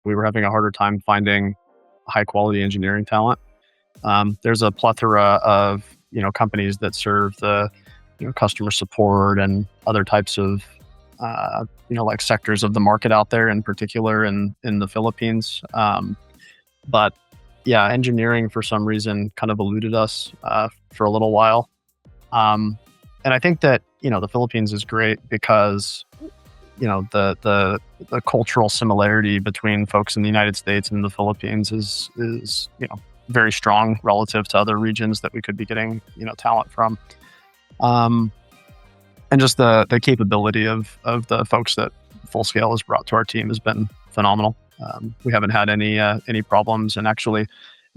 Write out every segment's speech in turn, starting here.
we were having a harder time finding high quality engineering talent. There's a plethora of companies that serve the customer support and other types of like sectors of the market out there, in particular in the Philippines. But yeah, engineering for some reason kind of eluded us for a little while. And I think that the Philippines is great because the cultural similarity between folks in the United States and the Philippines is very strong relative to other regions that we could be getting talent from. And just the capability of the folks that Full Scale has brought to our team has been phenomenal. We haven't had any problems, and actually,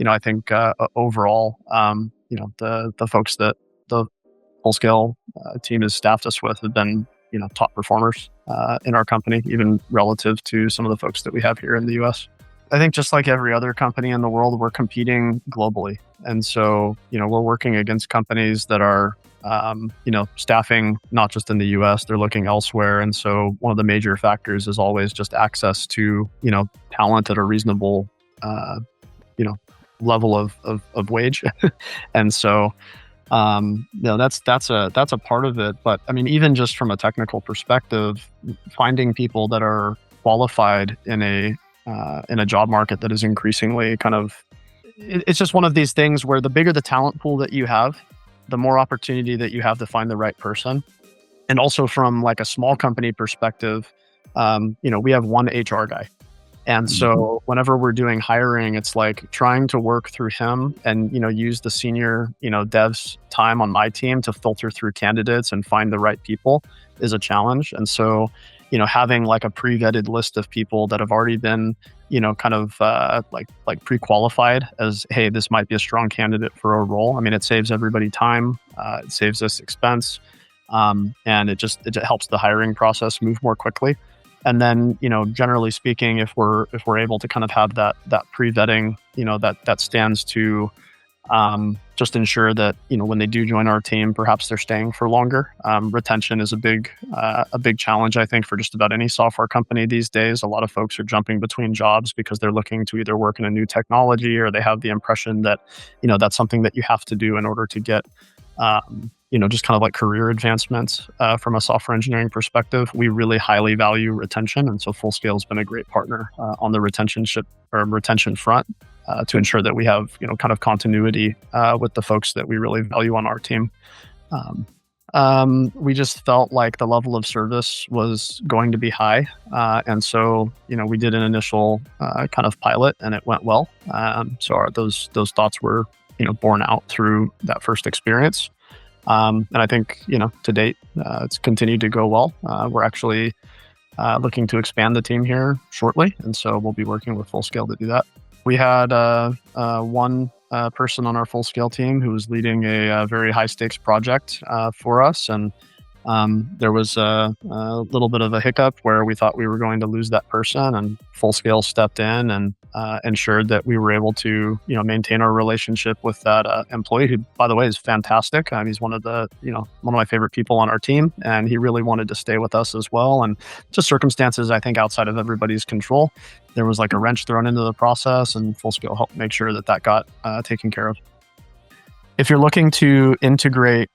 I think overall, the folks that the Full Scale team has staffed us with have been top performers in our company, even relative to some of the folks that we have here in the US. I think just like every other company in the world, we're competing globally. And so, we're working against companies that are, staffing not just in the US, they're looking elsewhere. And so one of the major factors is always just access to, talent at a reasonable, level of wage. And so, that's a part of it. But I mean, even just from a technical perspective, finding people that are qualified in a job market that is increasingly it's just one of these things where the bigger the talent pool that you have, the more opportunity that you have to find the right person. And also from like a small company perspective, we have one HR guy. And so whenever we're doing hiring, it's like trying to work through him and, use the senior, devs time on my team to filter through candidates and find the right people is a challenge. And so, having like a pre-vetted list of people that have already been, like pre-qualified as, hey, this might be a strong candidate for a role. I mean, it saves everybody time, it saves us expense, and it helps the hiring process move more quickly. And then, generally speaking, if we're able to kind of have that pre-vetting, that stands to just ensure that, when they do join our team, perhaps they're staying for longer. Retention is a big challenge, I think, for just about any software company these days. A lot of folks are jumping between jobs because they're looking to either work in a new technology, or they have the impression that, that's something that you have to do in order to get, just kind of like career advancements from a software engineering perspective. We really highly value retention. And so Full Scale has been a great partner on the retention front to ensure that we have, kind of continuity with the folks that we really value on our team. We just felt like the level of service was going to be high. And so, we did an initial kind of pilot, and it went well. So those thoughts were, borne out through that first experience. And I think, to date, it's continued to go well. We're actually looking to expand the team here shortly. And so we'll be working with Full Scale to do that. We had one person on our Full Scale team who was leading a very high stakes project for us. And there was a little bit of a hiccup where we thought we were going to lose that person, and Full Scale stepped in and ensured that we were able to, maintain our relationship with that employee, who, by the way, is fantastic. He's one of my favorite people on our team, and he really wanted to stay with us as well. And just circumstances, I think, outside of everybody's control, there was like a wrench thrown into the process, and Full Scale helped make sure that got taken care of. If you're looking to integrate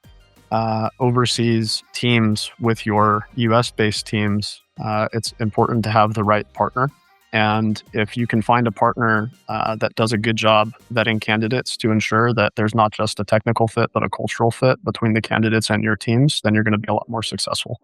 overseas teams with your US-based teams, it's important to have the right partner. And if you can find a partner that does a good job vetting candidates to ensure that there's not just a technical fit, but a cultural fit between the candidates and your teams, then you're going to be a lot more successful.